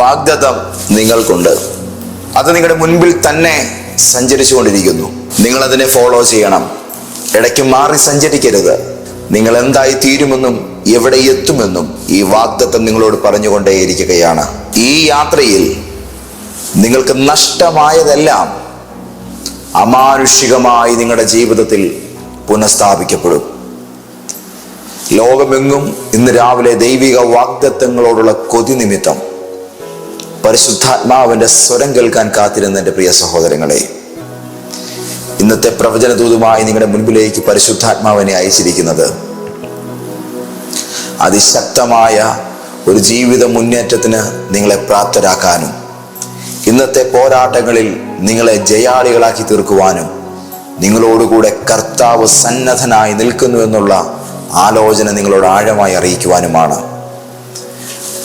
വാഗ്ദത്തം നിങ്ങൾക്കുണ്ട്. അത് നിങ്ങളുടെ മുൻപിൽ തന്നെ സഞ്ചരിച്ചു കൊണ്ടിരിക്കുന്നു. നിങ്ങൾ അതിനെ ഫോളോ ചെയ്യണം. ഇടയ്ക്ക് മാറി സഞ്ചരിക്കരുത്. നിങ്ങൾ എന്തായി തീരുമെന്നും എവിടെ എത്തുമെന്നും ഈ വാഗ്ദത്തം നിങ്ങളോട് പറഞ്ഞുകൊണ്ടേയിരിക്കുകയാണ്. ഈ യാത്രയിൽ നിങ്ങൾക്ക് നഷ്ടമായതെല്ലാം അമാനുഷികമായി നിങ്ങളുടെ ജീവിതത്തിൽ പുനഃസ്ഥാപിക്കപ്പെടും. ലോകമെങ്ങും ഇന്ന് രാവിലെ ദൈവിക വാഗ്ദത്തങ്ങളോടുള്ള കൊതി നിമിത്തം പരിശുദ്ധാത്മാവിന്റെ സ്വരം കേൾക്കാൻ കാത്തിരുന്ന എൻ്റെ പ്രിയ സഹോദരങ്ങളെ, ഇന്നത്തെ പ്രവചനദൂതുമായി നിങ്ങളുടെ മുൻപിലേക്ക് പരിശുദ്ധാത്മാവിനെ അയച്ചിരിക്കുന്നത് അതിശക്തമായ ഒരു ജീവിത മുന്നേറ്റത്തിന് നിങ്ങളെ പ്രാപ്തരാക്കാനും ഇന്നത്തെ പോരാട്ടങ്ങളിൽ നിങ്ങളെ ജയാളികളാക്കി തീർക്കുവാനും നിങ്ങളോടുകൂടെ കർത്താവ് സന്നദ്ധനായി നിൽക്കുന്നു എന്നുള്ള ആലോചന നിങ്ങളോട് ആഴമായി അറിയിക്കുവാനുമാണ്.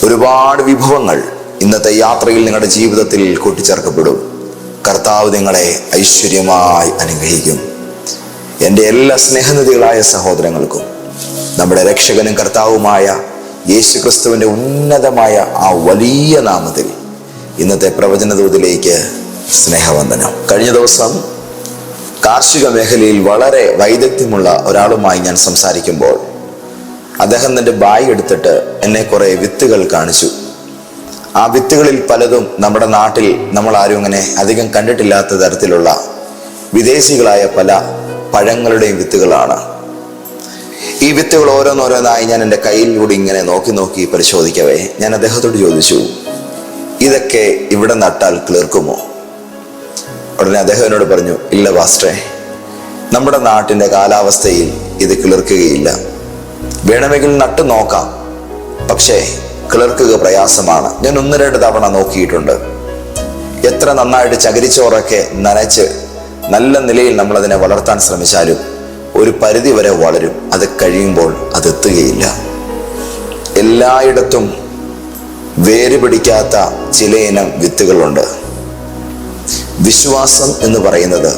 ഒരുപാട് വിഭവങ്ങൾ ഇന്നത്തെ യാത്രയിൽ നിങ്ങളുടെ ജീവിതത്തിൽ കൂട്ടിച്ചേർക്കപ്പെടും. കർത്താവ് നിങ്ങളെ ഐശ്വര്യമായി അനുഗ്രഹിക്കും. എൻ്റെ എല്ലാ സ്നേഹനിധികളായ സഹോദരങ്ങൾക്കും നമ്മുടെ രക്ഷകനും കർത്താവുമായ യേശു ക്രിസ്തുവിൻ്റെ ഉന്നതമായ ആ വലിയ നാമത്തിൽ ഇന്നത്തെ പ്രവചനദൂതിലേക്ക് സ്നേഹവന്ദനം. കഴിഞ്ഞ ദിവസം കാർഷിക മേഖലയിൽ വളരെ വൈദഗ്ധ്യമുള്ള ഒരാളുമായി ഞാൻ സംസാരിക്കുമ്പോൾ അദ്ദേഹം തൻ്റെ ബാഗ് എടുത്തിട്ട് എന്നെ കുറേ വിത്തുകൾ കാണിച്ചു. ആ വിത്തുകളിൽ പലതും നമ്മുടെ നാട്ടിൽ നമ്മൾ ആരും അങ്ങനെ അധികം കണ്ടിട്ടില്ലാത്ത തരത്തിലുള്ള വിദേശികളായ പല പഴങ്ങളുടെയും വിത്തുകളാണ്. ഈ വിത്തുകൾ ഓരോന്നോരോന്നായി ഞാൻ എൻ്റെ കയ്യിലൂടെ ഇങ്ങനെ നോക്കി പരിശോധിക്കവേ ഞാൻ അദ്ദേഹത്തോട് ചോദിച്ചു, ഇതൊക്കെ ഇവിടെ നട്ടാൽ കിളിർക്കുമോ? ഉടനെ അദ്ദേഹം എന്നോട് പറഞ്ഞു, ഇല്ല പാസ്റ്ററെ, നമ്മുടെ നാട്ടിൻ്റെ കാലാവസ്ഥയിൽ ഇത് കിളിർക്കുകയില്ല. വേണമെങ്കിൽ നട്ടു നോക്കാം, പക്ഷേ കിളിർക്കുക പ്രയാസമാണ്. ഞാൻ 1-2 തവണ നോക്കിയിട്ടുണ്ട്. എത്ര നന്നായിട്ട് ചകിരിച്ചോറൊക്കെ നനച്ച് നല്ല നിലയിൽ നമ്മളതിനെ വളർത്താൻ ശ്രമിച്ചാലും ഒരു പരിധി വരെ വളരും. അത് കഴിയുമ്പോൾ അത് എത്തുകയില്ല. എല്ലായിടത്തും വേര് പിടിക്കാത്ത ചില ഇനം വിത്തുകളുണ്ട്. വിശ്വാസം എന്ന് പറയുന്നത്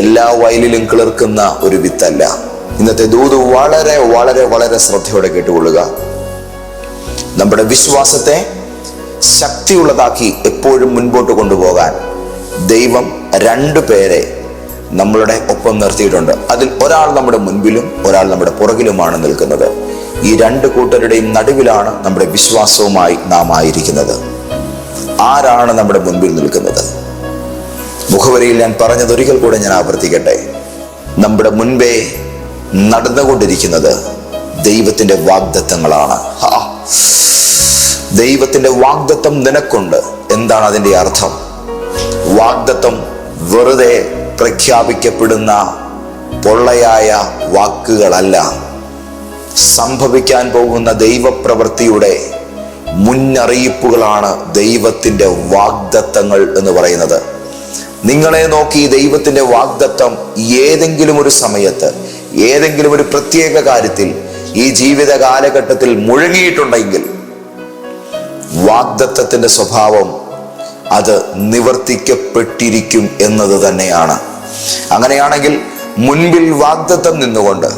എല്ലാ വയലിലും കിളിർക്കുന്ന ഒരു വിത്തല്ല. ഇന്നത്തെ ദൂത് വളരെ വളരെ വളരെ ശ്രദ്ധയോടെ കേട്ടുകൊള്ളുക. നമ്മുടെ വിശ്വാസത്തെ ശക്തിയുള്ളതാക്കി എപ്പോഴും മുൻപോട്ട് കൊണ്ടുപോകാൻ ദൈവം 2 പേരെ നമ്മളുടെ ഒപ്പം നിർത്തിയിട്ടുണ്ട്. അതിൽ ഒരാൾ നമ്മുടെ മുൻപിലും ഒരാൾ നമ്മുടെ പുറകിലുമാണ് നിൽക്കുന്നത്. ഈ 2 കൂട്ടരുടെയും നടുവിലാണ് നമ്മുടെ വിശ്വാസവുമായി നാം ആയിരിക്കുന്നത്. ആരാണ് നമ്മുടെ മുൻപിൽ നിൽക്കുന്നത്? മുഖവരിയിൽ ഞാൻ പറഞ്ഞതൊരിക്കൽ കൂടെ ഞാൻ ആവർത്തിക്കട്ടെ. നമ്മുടെ മുൻപേ നടന്നുകൊണ്ടിരിക്കുന്നത് ദൈവത്തിന്റെ വാഗ്ദത്തങ്ങളാണ്. ദൈവത്തിന്റെ വാഗ്ദത്തം നിനക്കുണ്ട്. എന്താണ് അതിൻ്റെ അർത്ഥം? വാഗ്ദത്തം വെറുതെ പ്രഖ്യാപിക്കപ്പെടുന്ന പൊള്ളയായ വാക്കുകളല്ല. സംഭവിക്കാൻ പോകുന്ന ദൈവപ്രവൃത്തിയുടെ മുന്നറിയിപ്പുകളാണ് ദൈവത്തിന്റെ വാഗ്ദത്തങ്ങൾ എന്ന് പറയുന്നത്. നിങ്ങളെ നോക്കി ദൈവത്തിന്റെ വാഗ്ദത്തം ഏതെങ്കിലും ഒരു സമയത്ത് ഏതെങ്കിലും ഒരു പ്രത്യേക കാര്യത്തിൽ ഈ ജീവിത കാലഘട്ടത്തിൽ മുഴങ്ങിയിട്ടുണ്ടെങ്കിൽ വാഗ്ദത്തത്തിന്റെ സ്വഭാവം അത് നിവർത്തിക്കപ്പെട്ടിരിക്കും എന്നത് തന്നെയാണ്. അങ്ങനെയാണെങ്കിൽ മുൻപിൽ വാഗ്ദത്തം നിന്നുകൊണ്ട്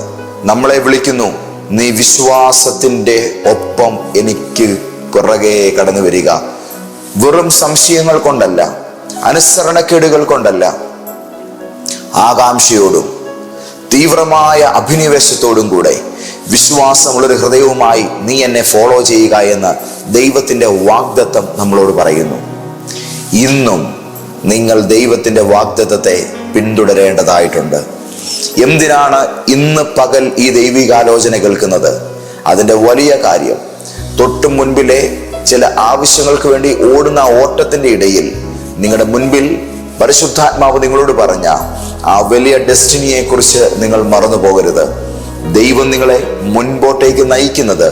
നമ്മളെ വിളിക്കുന്നു, നീ വിശ്വാസത്തിന്റെ ഒപ്പം എനിക്ക് പിറകെ കടന്നു വരിക. വെറും സംശയങ്ങൾ കൊണ്ടല്ല, അനുസരണക്കേടുകൾ കൊണ്ടല്ല, ആകാംക്ഷയോടും തീവ്രമായ അഭിനിവേശത്തോടും കൂടെ വിശ്വാസമുള്ളൊരു ഹൃദയവുമായി നീ എന്നെ ഫോളോ ചെയ്യുക എന്ന് ദൈവത്തിന്റെ വാഗ്ദത്തം നമ്മളോട് പറയുന്നു. ഇന്നും നിങ്ങൾ ദൈവത്തിന്റെ വാഗ്ദത്തത്തെ പിന്തുടരേണ്ടതായിട്ടുണ്ട്. എന്തിനാണ് ഇന്ന് പകൽ ഈ ദൈവികാലോചന കേൾക്കുന്നത്? അതിൻ്റെ വലിയ കാര്യം, തൊട്ടു മുൻപിലെ ചില ആവശ്യങ്ങൾക്ക് വേണ്ടി ഓടുന്ന ഓട്ടത്തിന്റെ ഇടയിൽ നിങ്ങളുടെ മുൻപിൽ പരിശുദ്ധാത്മാവ് നിങ്ങളോട് പറഞ്ഞ ആ വലിയ ഡെസ്റ്റിനിയെ കുറിച്ച് നിങ്ങൾ മറന്നു പോകരുത്. ദൈവം നിങ്ങളെ മുൻപോട്ടേക്ക് നയിക്കുന്നത്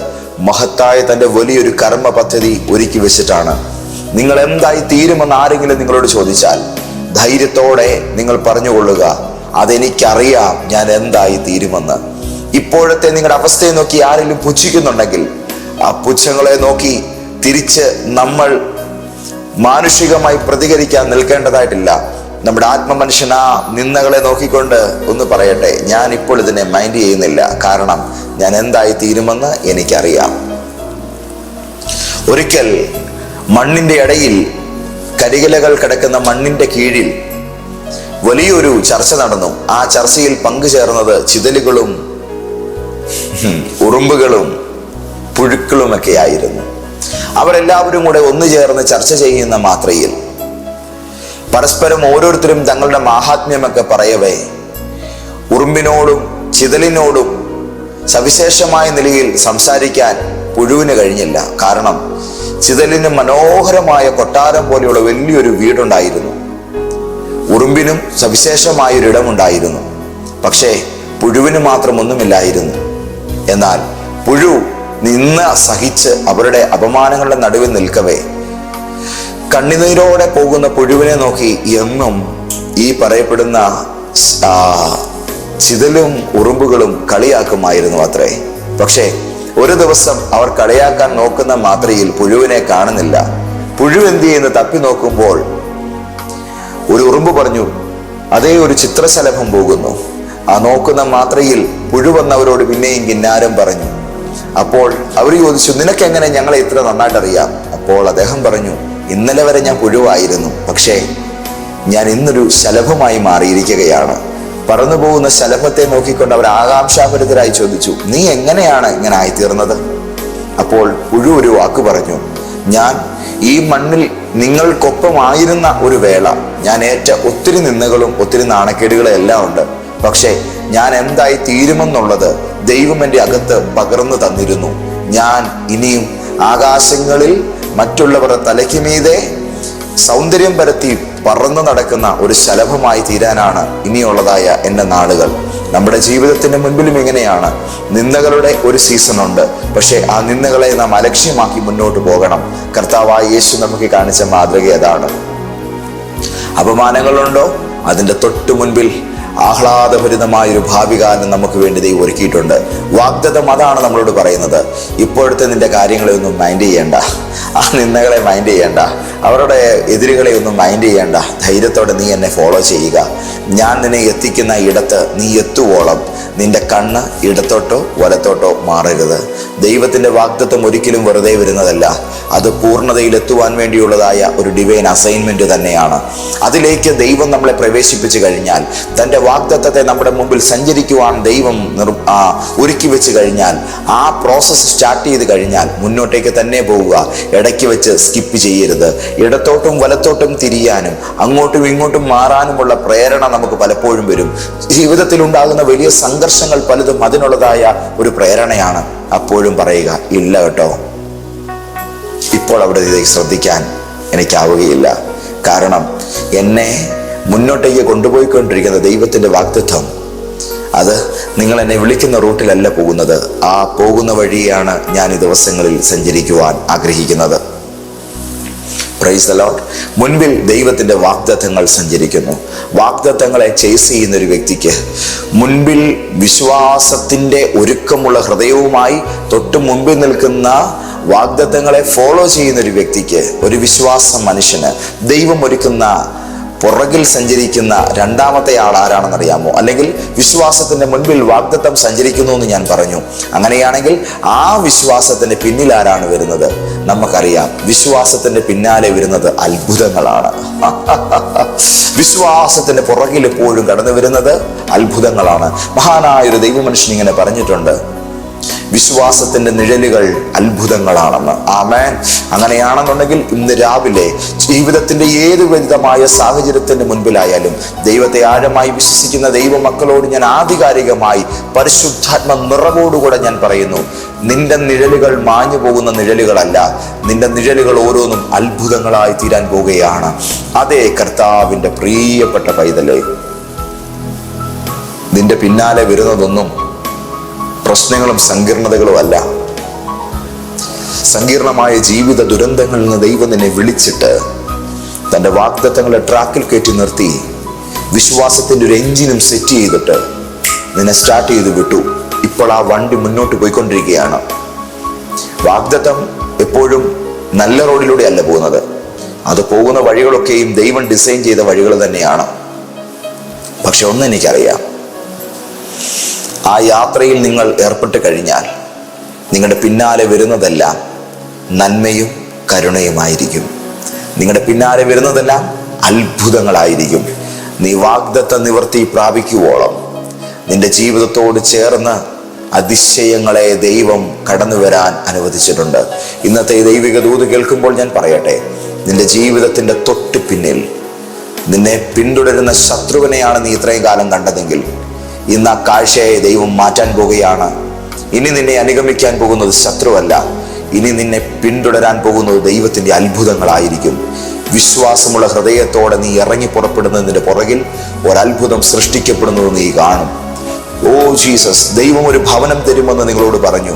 മഹത്തായ തൻ്റെ വലിയൊരു കർമ്മ പദ്ധതി ഒരുക്കി വെച്ചിട്ടാണ്. നിങ്ങൾ എന്തായി തീരുമെന്ന് ആരെങ്കിലും നിങ്ങളോട് ചോദിച്ചാൽ ധൈര്യത്തോടെ നിങ്ങൾ പറഞ്ഞുകൊള്ളുക, അതെനിക്കറിയാം ഞാൻ എന്തായി തീരുമെന്ന്. ഇപ്പോഴത്തെ നിങ്ങളുടെ അവസ്ഥയെ നോക്കി ആരെങ്കിലും പുച്ഛിക്കുന്നുണ്ടെങ്കിൽ ആ പുച്ഛങ്ങളെ നോക്കി തിരിച്ച് നമ്മൾ മാനുഷികമായി പ്രതികരിക്കാൻ നിൽക്കേണ്ടതായിട്ടില്ല. നമ്മുടെ ആത്മമനുഷ്യൻ ആ നിന്ദകളെ നോക്കിക്കൊണ്ട് ഒന്ന് പറയട്ടെ, ഞാൻ ഇപ്പോൾ ഇതിനെ മൈൻഡ് ചെയ്യുന്നില്ല, കാരണം ഞാൻ എന്തായി തീരുമെന്ന് എനിക്കറിയാം. ഒരിക്കൽ മണ്ണിന്റെ ഇടയിൽ, കരികിലകൾ കിടക്കുന്ന മണ്ണിന്റെ കീഴിൽ വലിയൊരു ചർച്ച നടന്നു. ആ ചർച്ചയിൽ പങ്കുചേർന്നത് ചിതലുകളും ഉറുമ്പുകളും പുഴുക്കളുമൊക്കെ ആയിരുന്നു. അവരെല്ലാവരും കൂടെ ഒന്നു ചേർന്ന് ചർച്ച ചെയ്യുന്ന മാത്രയിൽ പരസ്പരം ഓരോരുത്തരും തങ്ങളുടെ മാഹാത്മ്യമൊക്കെ പറയവേ, ഉറുമ്പിനോടും ചിതലിനോടും സവിശേഷമായ നിലയിൽ സംസാരിക്കാൻ പുഴുവിന് കഴിഞ്ഞില്ല. കാരണം ചിതലിന് മനോഹരമായ കൊട്ടാരം പോലെയുള്ള വലിയൊരു വീടുണ്ടായിരുന്നു, ഉറുമ്പിനും സവിശേഷമായൊരിടമുണ്ടായിരുന്നു. പക്ഷേ പുഴുവിന് മാത്രം ഒന്നുമില്ലായിരുന്നു. എന്നാൽ പുഴു നിന്ന് സഹിച്ച് അവരുടെ അപമാനങ്ങളുടെ നടുവിൽ നിൽക്കവേ, കണ്ണുനീരോടെ പോകുന്ന പുഴുവിനെ നോക്കി എന്നും ഈ പറയപ്പെടുന്ന ചിതലും ഉറുമ്പുകളും കളിയാക്കുമായിരുന്നു അത്രേ. പക്ഷേ ഒരു ദിവസം അവർ കളിയാക്കാൻ നോക്കുന്ന മാത്രയിൽ പുഴുവിനെ കാണുന്നില്ല. പുഴു എന്ത് ചെയ്യുന്നു തപ്പി നോക്കുമ്പോൾ ഒരു ഉറുമ്പ് പറഞ്ഞു, അതേ ഒരു ചിത്രശലഭം പോകുന്നു. ആ നോക്കുന്ന മാത്രയിൽ പുഴു വന്നവരോട് പിന്നെയും കിന്നാരം പറഞ്ഞു. അപ്പോൾ അവർ ചോദിച്ചു, നിനക്കെങ്ങനെ ഞങ്ങളെ ഇത്ര നന്നായിട്ട് അറിയാം? അപ്പോൾ അദ്ദേഹം പറഞ്ഞു, ഇന്നലെ വരെ ഞാൻ പുഴുവായിരുന്നു, പക്ഷേ ഞാൻ ഇന്നൊരു ശലഭമായി മാറിയിരിക്കുകയാണ്. പറന്നു പോകുന്ന ശലഭത്തെ നോക്കിക്കൊണ്ട് അവർ ആകാംക്ഷാഭരിതരായി ചോദിച്ചു, നീ എങ്ങനെയാണ് ഇങ്ങനെ ആയിത്തീർന്നത്? അപ്പോൾ പുഴു ഒരു വാക്ക് പറഞ്ഞു, ഞാൻ ഈ മണ്ണിൽ നിങ്ങൾക്കൊപ്പമായിരുന്ന ഒരു വേള ഞാൻ ഏറ്റ ഒത്തിരി നിന്ദകളും ഒത്തിരി നാണക്കേടുകളും എല്ലാം ഉണ്ട്. പക്ഷേ ഞാൻ എന്തായി തീരുമെന്നുള്ളത് ദൈവം എൻ്റെ അകത്ത് പകർന്നു തന്നിരുന്നു. ഞാൻ ഇനിയും ആകാശങ്ങളിൽ മറ്റുള്ളവരുടെ തലയ്ക്ക് മീതെ സൗന്ദര്യം പരത്തി പറന്നു നടക്കുന്ന ഒരു ശലഭമായി തീരാനാണ് ഇനിയുള്ളതായ എൻ്റെ നാളുകൾ. നമ്മുടെ ജീവിതത്തിന് മുൻപിലും ഇങ്ങനെയാണ്. നിന്ദകളുടെ ഒരു സീസണുണ്ട്. പക്ഷെ ആ നിന്ദകളെ നാം അലക്ഷ്യമാക്കി മുന്നോട്ട് പോകണം. കർത്താവായ യേശു നമുക്ക് കാണിച്ച മാതൃക അതാണ്. അപമാനങ്ങളുണ്ടോ? അതിൻ്റെ തൊട്ടു മുൻപിൽ ആഹ്ലാദഭരിതമായൊരു ഭാവി കാലം നമുക്ക് വേണ്ടി ദൈവം ഒരുക്കിയിട്ടുണ്ട്. വാഗ്ദത്തം അതാണ് നമ്മളോട് പറയുന്നത്. ഇപ്പോഴത്തെ നിന്റെ കാര്യങ്ങളെ ഒന്നും മൈൻഡ് ചെയ്യേണ്ട, ആ നിന്ദകളെ മൈൻഡ് ചെയ്യേണ്ട, അവരുടെ എതിരുകളെ ഒന്നും മൈൻഡ് ചെയ്യേണ്ട. ധൈര്യത്തോടെ നീ എന്നെ ഫോളോ ചെയ്യുക. ഞാൻ നിന്നെ എത്തിക്കുന്ന ഇടത്ത് നീ എത്തുവോളം നിന്റെ കണ്ണ് ഇടത്തോട്ടോ വലത്തോട്ടോ മാറരുത്. ദൈവത്തിൻ്റെ വാഗ്ദത്തം ഒരിക്കലും വെറുതെ വരുന്നതല്ല. അത് പൂർണ്ണതയിൽ എത്തുവാൻ വേണ്ടിയുള്ളതായ ഒരു ഡിവൈൻ അസൈൻമെന്റ് തന്നെയാണ്. അതിലേക്ക് ദൈവം നമ്മളെ പ്രവേശിപ്പിച്ചു കഴിഞ്ഞാൽ, തൻ്റെ വാഗ്ദത്തത്തെ നമ്മുടെ മുമ്പിൽ സഞ്ചരിക്കുവാൻ ദൈവം ഒരുക്കി വെച്ച് കഴിഞ്ഞാൽ, ആ പ്രോസസ്സ് സ്റ്റാർട്ട് ചെയ്ത് കഴിഞ്ഞാൽ മുന്നോട്ടേക്ക് തന്നെ പോവുക. ഇടയ്ക്ക് വെച്ച് സ്കിപ്പ് ചെയ്യരുത്. ഇടത്തോട്ടും വലത്തോട്ടും തിരിയാനും അങ്ങോട്ടും ഇങ്ങോട്ടും മാറാനുമുള്ള പ്രേരണ നമുക്ക് പലപ്പോഴും വരും. ജീവിതത്തിൽ ഉണ്ടാകുന്ന വലിയ സംഘർഷങ്ങൾ പലതും അതിനുള്ളതായ ഒരു പ്രേരണയാണ്. അപ്പോഴും പറയുക, ഇല്ല കേട്ടോ, ഇപ്പോൾ അവിടെ ശ്രദ്ധിക്കാൻ എനിക്കാവുകയില്ല. കാരണം എന്നെ മുന്നോട്ടേക്ക് കൊണ്ടുപോയിക്കൊണ്ടിരിക്കുന്ന ദൈവത്തിൻ്റെ വാഗ്ദത്തം, അത് നിങ്ങൾ എന്നെ വിളിക്കുന്ന റൂട്ടിലല്ല പോകുന്നത്. ആ പോകുന്ന വഴിയാണ് ഞാൻ ഈ ദിവസങ്ങളിൽ സഞ്ചരിക്കുവാൻ ആഗ്രഹിക്കുന്നത്. Praise the Lord. മുൻപിൽ ദൈവത്തിൻ്റെ വാഗ്ദത്തങ്ങൾ സഞ്ചരിക്കുന്നു. വാഗ്ദത്തങ്ങളെ ചേസ് ചെയ്യുന്ന ഒരു വ്യക്തിക്ക്, മുൻപിൽ വിശ്വാസത്തിൻ്റെ ഒരുക്കമുള്ള ഹൃദയവുമായി തൊട്ട് മുൻപിൽ നിൽക്കുന്ന വാഗ്ദത്തങ്ങളെ ഫോളോ ചെയ്യുന്ന ഒരു വ്യക്തിക്ക്, ഒരു വിശ്വാസ മനുഷ്യന് ദൈവം ഒരുക്കുന്ന പുറകിൽ സഞ്ചരിക്കുന്ന രണ്ടാമത്തെ ആൾ ആരാണെന്നറിയാമോ? അല്ലെങ്കിൽ വിശ്വാസത്തിന്റെ മുൻപിൽ വാഗ്ദത്തം സഞ്ചരിക്കുന്നു എന്ന് ഞാൻ പറഞ്ഞു. അങ്ങനെയാണെങ്കിൽ ആ വിശ്വാസത്തിന്റെ പിന്നിൽ ആരാണ് വരുന്നത്? നമുക്കറിയാം, വിശ്വാസത്തിന്റെ പിന്നാലെ വരുന്നത് അത്ഭുതങ്ങളാണ്. വിശ്വാസത്തിന്റെ പുറകിൽ എപ്പോഴും കടന്നു വരുന്നത് അത്ഭുതങ്ങളാണ്. മഹാനായൊരു ദൈവമനുഷ്യൻ ഇങ്ങനെ പറഞ്ഞിട്ടുണ്ട്, വിശ്വാസത്തിന്റെ നിഴലുകൾ അത്ഭുതങ്ങളാണെന്ന്. ആമേൻ. അങ്ങനെയാണെന്നുണ്ടെങ്കിൽ ഇന്ന് രാവിലെ ജീവിതത്തിന്റെ ഏത് വിധമായ സാഹചര്യത്തിന് മുൻപിലായാലും ദൈവത്തെ ആഴമായി വിശ്വസിക്കുന്ന ദൈവമക്കളോട് ഞാൻ ആധികാരികമായി പരിശുദ്ധാത്മ നിറവോടുകൂടെ ഞാൻ പറയുന്നു, നിന്റെ നിഴലുകൾ മാഞ്ഞു പോകുന്ന നിഴലുകളല്ല. നിന്റെ നിഴലുകൾ ഓരോന്നും അത്ഭുതങ്ങളായി തീരാൻ പോവുകയാണ്. അതേ കർത്താവിന്റെ പ്രിയപ്പെട്ട പൈതലേ, നിന്റെ പിന്നാലെ വരുന്നതൊന്നും പ്രശ്നങ്ങളും സങ്കീർണതകളും അല്ല. സങ്കീർണമായ ജീവിത ദുരന്തങ്ങളിൽ നിന്ന് ദൈവം നിന്നെ വിളിച്ചിട്ട് തൻ്റെ വാഗ്ദത്തങ്ങളെ ട്രാക്കിൽ കയറ്റി നിർത്തി വിശ്വാസത്തിൻ്റെ ഒരു എഞ്ചിനും സെറ്റ് ചെയ്തിട്ട് നിന്നെ സ്റ്റാർട്ട് ചെയ്ത് വിട്ടു. ഇപ്പോൾ ആ വണ്ടി മുന്നോട്ട് പോയിക്കൊണ്ടിരിക്കുകയാണ്. വാഗ്ദത്തം എപ്പോഴും നല്ല റോഡിലൂടെ അല്ല പോകുന്നത്. അത് പോകുന്ന വഴികളൊക്കെയും ദൈവം ഡിസൈൻ ചെയ്ത വഴികൾ തന്നെയാണ്. പക്ഷെ ഒന്ന് എനിക്കറിയാം, ആ യാത്രയിൽ നിങ്ങൾ ഏർപ്പെട്ട് കഴിഞ്ഞാൽ നിങ്ങളുടെ പിന്നാലെ വരുന്നതെല്ലാം നന്മയും കരുണയുമായിരിക്കും. നിങ്ങളുടെ പിന്നാലെ വരുന്നതെല്ലാം അത്ഭുതങ്ങളായിരിക്കും. നീ വാഗ്ദത്ത നിവൃത്തി പ്രാപിക്കുവോളം നിന്റെ ജീവിതത്തോട് ചേർന്ന് അതിശയങ്ങളെ ദൈവം കടന്നു വരാൻ അനുവദിച്ചിട്ടുണ്ട്. ഇന്നത്തെ ദൈവിക ദൂത് കേൾക്കുമ്പോൾ ഞാൻ പറയട്ടെ, നിന്റെ ജീവിതത്തിന്റെ തൊട്ട് പിന്നിൽ നിന്നെ പിന്തുടരുന്ന ശത്രുവിനെയാണ് നീ ഇത്രയും കാലം കണ്ടതെങ്കിൽ ഇന്ന് ആ കാഴ്ചയെ ദൈവം മാറ്റാൻ പോകുകയാണ്. ഇനി നിന്നെ അനുഗമിക്കാൻ പോകുന്നത് ശത്രുവല്ല, ഇനി നിന്നെ പിന്തുടരാൻ പോകുന്നത് ദൈവത്തിന്റെ അത്ഭുതങ്ങളായിരിക്കും. വിശ്വാസമുള്ള ഹൃദയത്തോടെ നീ ഇറങ്ങി പുറപ്പെടുന്നതിന്റെ പുറകിൽ ഒരത്ഭുതം സൃഷ്ടിക്കപ്പെടുന്നത് നീ കാണും. ഓ ജീസസ്, ദൈവം ഒരു ഭവനം തരുമെന്ന് നിങ്ങളോട് പറഞ്ഞു.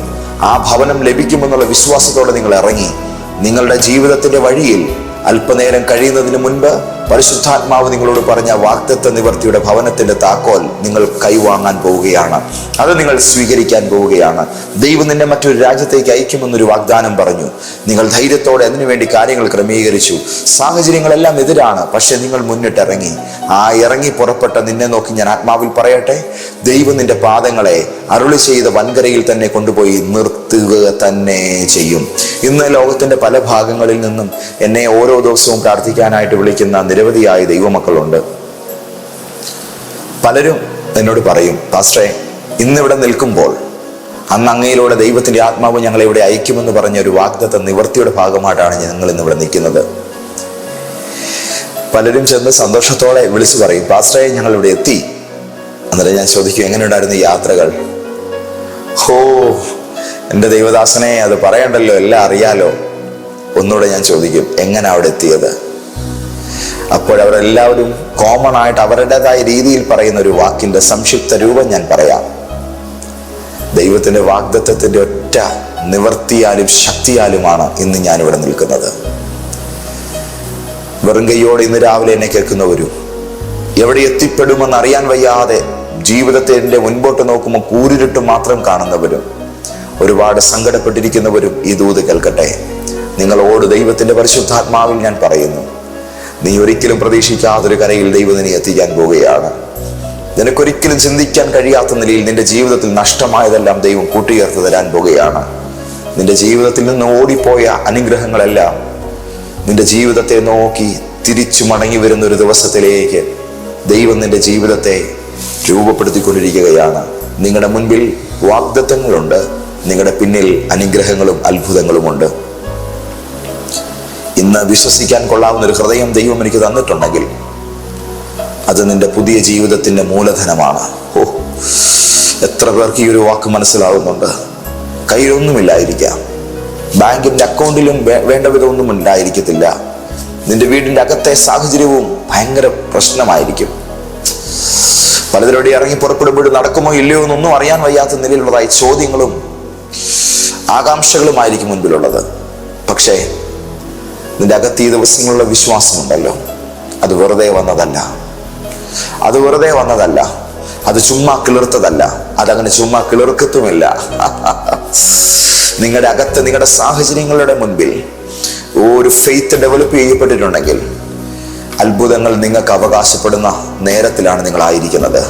ആ ഭവനം ലഭിക്കുമെന്നുള്ള വിശ്വാസത്തോടെ നിങ്ങൾ ഇറങ്ങി. നിങ്ങളുടെ ജീവിതത്തിന്റെ വഴിയിൽ അല്പനേരം കഴിയുന്നതിന് മുൻപ് പരിശുദ്ധാത്മാവ് നിങ്ങളോട് പറഞ്ഞ വാഗ്ദത്ത നിവൃത്തിയുടെ ഭവനത്തിന്റെ താക്കോൽ നിങ്ങൾ കൈവാങ്ങാൻ പോവുകയാണ്. അത് നിങ്ങൾ സ്വീകരിക്കാൻ പോവുകയാണ്. ദൈവം നിന്നെ മറ്റൊരു രാജ്യത്തേക്ക് അയക്കുമെന്നൊരു വാഗ്ദാനം പറഞ്ഞു. നിങ്ങൾ ധൈര്യത്തോടെ അതിനുവേണ്ടി കാര്യങ്ങൾ ക്രമീകരിച്ചു. സാഹചര്യങ്ങളെല്ലാം എതിരാണ്, പക്ഷെ നിങ്ങൾ മുന്നിട്ടിറങ്ങി. ആ ഇറങ്ങി പുറപ്പെട്ട നിന്നെ നോക്കി ഞാൻ ആത്മാവിൽ പറയട്ടെ, ദൈവം നിന്റെ പാദങ്ങളെ അരുളി ചെയ്ത വൻകരയിൽ തന്നെ കൊണ്ടുപോയി നിർത്തുക തന്നെ ചെയ്യും. ഇന്ന് ലോകത്തിന്റെ പല ഭാഗങ്ങളിൽ നിന്നും എന്നെ ഓരോ ദിവസവും പ്രാർത്ഥിക്കാനായിട്ട് വിളിക്കുന്ന നിരവധിയായ ദൈവമക്കളുണ്ട്. പലരും എന്നോട് പറയും, പാസ്റ്ററെ, ഇന്നിവിടെ നിൽക്കുമ്പോൾ അന്ന് അങ്ങയിലൂടെ ദൈവത്തിന്റെ ആത്മാവ് ഞങ്ങളെ ഇവിടെ അയക്കുമെന്ന് പറഞ്ഞ ഒരു വാഗ്ദത്ത നിവൃത്തിയുടെ ഭാഗമായിട്ടാണ് ഞങ്ങൾ ഇന്നിവിടെ നിൽക്കുന്നത്. പലരും ചെന്ന് സന്തോഷത്തോടെ വിളിച്ചു പറയും, പാസ്റ്ററെ, ഞങ്ങൾ ഇവിടെ എത്തി. അന്നേരം ഞാൻ ചോദിക്കും, എങ്ങനെയുണ്ടായിരുന്നു യാത്രകൾ? ഹോ എൻ്റെ ദൈവദാസനെ, അത് പറയണ്ടല്ലോ, എല്ലാം അറിയാലോ. ഒന്നുകൂടെ ഞാൻ ചോദിക്കും, എങ്ങനെ അവിടെ എത്തിയത്? അപ്പോഴവരെല്ലാവരും കോമൺ ആയിട്ട് അവരുടേതായ രീതിയിൽ പറയുന്ന ഒരു വാക്കിന്റെ സംക്ഷിപ്ത രൂപം ഞാൻ പറയാം. ദൈവത്തിന്റെ വാഗ്ദത്തത്തിന്റെ ഒറ്റ നിവർത്തിയാലും ശക്തിയാലുമാണ് ഇന്ന് ഞാനിവിടെ നിൽക്കുന്നത്. വെറും കൈയോടെ ഇന്ന് രാവിലെ എന്നെ കേൾക്കുന്നവരും, എവിടെ എത്തിപ്പെടുമെന്ന് അറിയാൻ വയ്യാതെ ജീവിതത്തിന്റെ മുൻപോട്ട് നോക്കുമ്പോൾ കൂരിരുട്ട് മാത്രം കാണുന്നവരും, ഒരുപാട് സങ്കടപ്പെട്ടിരിക്കുന്നവരും ഈ ദൂത് കേൾക്കട്ടെ. നിങ്ങളോട് ദൈവത്തിന്റെ പരിശുദ്ധാത്മാവിൽ ഞാൻ പറയുന്നു, നീ ഒരിക്കലും പ്രതീക്ഷിക്കാത്തൊരു കരയിൽ ദൈവം നിന്നെ എത്തിക്കാൻ പോവുകയാണ്. നിനക്കൊരിക്കലും ചിന്തിക്കാൻ കഴിയാത്ത നിലയിൽ നിന്റെ ജീവിതത്തിൽ നഷ്ടമായതെല്ലാം ദൈവം കൂട്ടിയേർത്ത് തരാൻ പോവുകയാണ്. നിന്റെ ജീവിതത്തിൽ നിന്ന് ഓടിപ്പോയ അനുഗ്രഹങ്ങളെല്ലാം നിന്റെ ജീവിതത്തെ നോക്കി തിരിച്ചു മടങ്ങി വരുന്ന ഒരു ദിവസത്തിലേക്ക് ദൈവം നിന്റെ ജീവിതത്തെ രൂപപ്പെടുത്തിക്കൊണ്ടിരിക്കുകയാണ്. നിങ്ങളുടെ മുൻപിൽ വാഗ്ദത്തങ്ങളുണ്ട്, നിങ്ങളുടെ പിന്നിൽ അനുഗ്രഹങ്ങളും അത്ഭുതങ്ങളുമുണ്ട്. ഇന്ന് വിശ്വസിക്കാൻ കൊള്ളാവുന്ന ഒരു ഹൃദയം ദൈവം എനിക്ക് തന്നിട്ടുണ്ടെങ്കിൽ അത് നിന്റെ പുതിയ ജീവിതത്തിന്റെ മൂലധനമാണ്. ഓ, എത്ര പേർക്ക് ഈ ഒരു വാക്ക് മനസ്സിലാവുന്നുണ്ട്? കയ്യിലൊന്നുമില്ലായിരിക്കാം, ബാങ്കിന്റെ അക്കൗണ്ടിലും വേണ്ട വിധമൊന്നും ഉണ്ടായിരിക്കത്തില്ല. നിന്റെ വീടിന്റെ അകത്തെ സാഹചര്യവും ഭയങ്കര പ്രശ്നമായിരിക്കും. പലതിലൂടെ ഇറങ്ങി പുറപ്പെടുമ്പോൾ നടക്കുമോ ഇല്ലയോ എന്നൊന്നും അറിയാൻ വയ്യാത്ത നിലയിലുള്ളതായി ചോദ്യങ്ങളും ആകാംക്ഷകളുമായിരിക്കും മുൻപിലുള്ളത്. പക്ഷേ നിന്റെ അകത്ത് ഈ ദിവസങ്ങളുള്ള വിശ്വാസമുണ്ടല്ലോ, അത് വെറുതെ വന്നതല്ല. അത് ചുമ്മാ കിളിർത്തതല്ല, അതങ്ങനെ ചുമ്മാ കിളിർക്കത്തുമില്ല. നിങ്ങളുടെ അകത്ത് നിങ്ങളുടെ സാഹചര്യങ്ങളുടെ മുൻപിൽ ഒരു ഫെയ്ത്ത് ഡെവലപ്പ് ചെയ്യപ്പെട്ടിട്ടുണ്ടെങ്കിൽ അത്ഭുതങ്ങൾ നിങ്ങൾക്ക് അവകാശപ്പെടുന്ന നേരത്തിലാണ് നിങ്ങളായിരിക്കുന്നത്.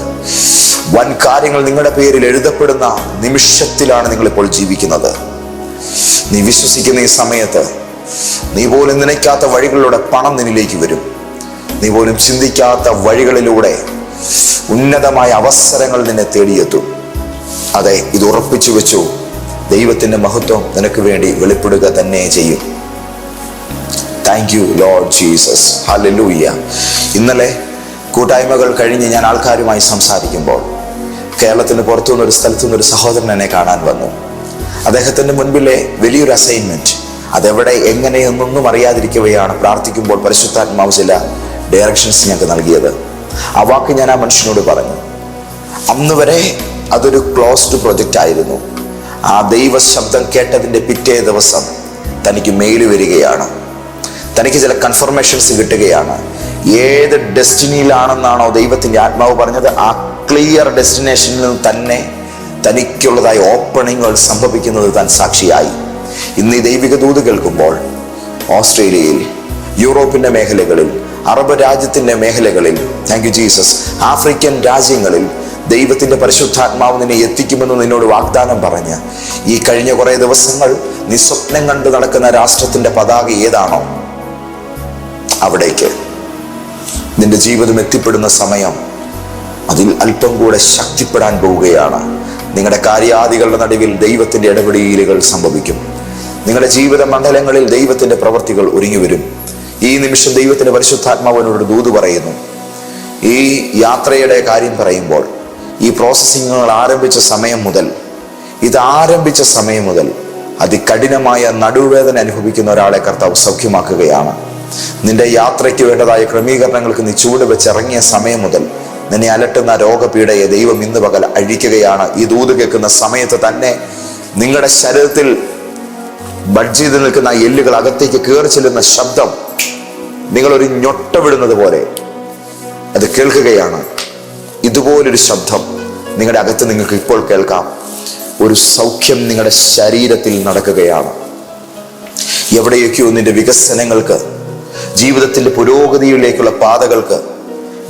വൻ കാര്യങ്ങൾ നിങ്ങളുടെ പേരിൽ എഴുതപ്പെടുന്ന നിമിഷത്തിലാണ് നിങ്ങളിപ്പോൾ ജീവിക്കുന്നത്. നീ വിശ്വസിക്കുന്ന ഈ സമയത്ത് നീ പോലും നനയ്ക്കാത്ത വഴികളിലൂടെ പണം നിന്നിലേക്ക് വരും. നീ പോലും ചിന്തിക്കാത്ത വഴികളിലൂടെ ഉന്നതമായ അവസരങ്ങൾ നിന്നെ തേടിയെത്തും. അതെ, ഇത് ഉറപ്പിച്ചു വെച്ചു, ദൈവത്തിന്റെ മഹത്വം നിനക്ക് വേണ്ടി വെളിപ്പെടുക തന്നെ ചെയ്യും. Thank you Lord Jesus, hallelujah. ഇന്നലെ കൂട്ടായ്മകൾ കഴിഞ്ഞ് ഞാൻ ആൾക്കാരുമായി സംസാരിക്കുമ്പോൾ കേരളത്തിന് പുറത്തുനിന്നൊരു സ്ഥലത്തുനിന്നൊരു സഹോദരൻ എന്നെ കാണാൻ വന്നു. അദ്ദേഹത്തിന്റെ മുൻപിലെ വലിയൊരു അസൈൻമെന്റ്, അതെവിടെ എങ്ങനെയെന്നൊന്നും അറിയാതിരിക്കുകയാണ് പ്രാർത്ഥിക്കുമ്പോൾ പരിശുദ്ധാത്മാവ് ചില ഡയറക്ഷൻസ് ഞങ്ങൾക്ക് നൽകിയത്. ആ വാക്ക് ഞാൻ ആ മനുഷ്യനോട് പറഞ്ഞു. അന്ന് വരെ അതൊരു ക്ലോസ്ഡ് പ്രൊജക്റ്റ് ആയിരുന്നു. ആ ദൈവ ശബ്ദം കേട്ടതിന്റെ പിറ്റേ ദിവസം തനിക്ക് മെയിൽ വരികയാണ്, തനിക്ക് ചില കൺഫർമേഷൻസ് കിട്ടുകയാണ്. ഏത് ഡെസ്റ്റിനിയിലാണെന്നാണോ ദൈവത്തിന്റെ ആത്മാവ് പറഞ്ഞത്, ആ ക്ലിയർ ഡെസ്റ്റിനേഷനിൽ നിന്ന് തന്നെ തനിക്കുള്ളതായ ഓപ്പണിങ്ങുകൾ സംഭവിക്കുന്നത് താൻ സാക്ഷിയായി. ഇന്ന് ഈ ദൈവിക ദൂത് കേൾക്കുമ്പോൾ ഓസ്ട്രേലിയയിൽ, യൂറോപ്പിന്റെ മേഖലകളിൽ, അറബ് രാജ്യത്തിന്റെ മേഖലകളിൽ, താങ്ക് യു ജീസസ്, ആഫ്രിക്കൻ രാജ്യങ്ങളിൽ ദൈവത്തിന്റെ പരിശുദ്ധാത്മാവ് നിന്നെ എത്തിക്കുമെന്ന് നിന്നോട് വാഗ്ദാനം പറഞ്ഞ് ഈ കഴിഞ്ഞ കുറെ ദിവസങ്ങൾ നീ സ്വപ്നം കണ്ട് നടക്കുന്ന രാഷ്ട്രത്തിന്റെ പതാക ഏതാണോ അവിടേക്ക് നിന്റെ ജീവിതം എത്തിപ്പെടുന്ന സമയം അതിൽ അല്പം കൂടെ ശക്തിപ്പെടാൻ പോവുകയാണ്. നിങ്ങളുടെ കാര്യാദികളുടെ നടുവിൽ ദൈവത്തിന്റെ ഇടപെടലുകൾ സംഭവിക്കും. നിങ്ങളുടെ ജീവിത മണ്ഡലങ്ങളിൽ ദൈവത്തിന്റെ പ്രവൃത്തികൾ ഒരുങ്ങി വരും. ഈ നിമിഷം ദൈവത്തിന്റെ പരിശുദ്ധാത്മാവിനോട് ദൂത് പറയുന്നു. ഈ യാത്രയുടെ കാര്യം പറയുമ്പോൾ ഈ പ്രോസസ്സിങ്ങുകൾ ആരംഭിച്ച സമയം മുതൽ അതികഠിനമായ നടുവേദന അനുഭവിക്കുന്ന ഒരാളെ കർത്താവ് സൗഖ്യമാക്കുകയാണ്. നിന്റെ യാത്രയ്ക്ക് വേണ്ടതായ ക്രമീകരണങ്ങൾക്ക് നീ ചൂട് വെച്ചിറങ്ങിയ സമയം മുതൽ നിന്നെ അലട്ടുന്ന രോഗപീഠയെ ദൈവം ഇന്ന് പകൽ അഴിക്കുകയാണ്. ഈ ദൂത് കേൾക്കുന്ന സമയത്ത് തന്നെ നിങ്ങളുടെ ശരീരത്തിൽ ബഡ്ജ് ചെയ്ത് നിൽക്കുന്ന എല്ലുകൾ അകത്തേക്ക് കയറി ചെല്ലുന്ന ശബ്ദം നിങ്ങളൊരു ഞൊട്ട വിടുന്നത് പോലെ അത് കേൾക്കുകയാണ്. ഇതുപോലൊരു ശബ്ദം നിങ്ങളുടെ അകത്ത് നിങ്ങൾക്ക് ഇപ്പോൾ കേൾക്കാം. ഒരു സൗഖ്യം നിങ്ങളുടെ ശരീരത്തിൽ നടക്കുകയാണ്. എവിടെയൊക്കെയോ നിന്റെ വികസനങ്ങൾക്ക്, ജീവിതത്തിന്റെ പുരോഗതിയിലേക്കുള്ള പാതകൾക്ക്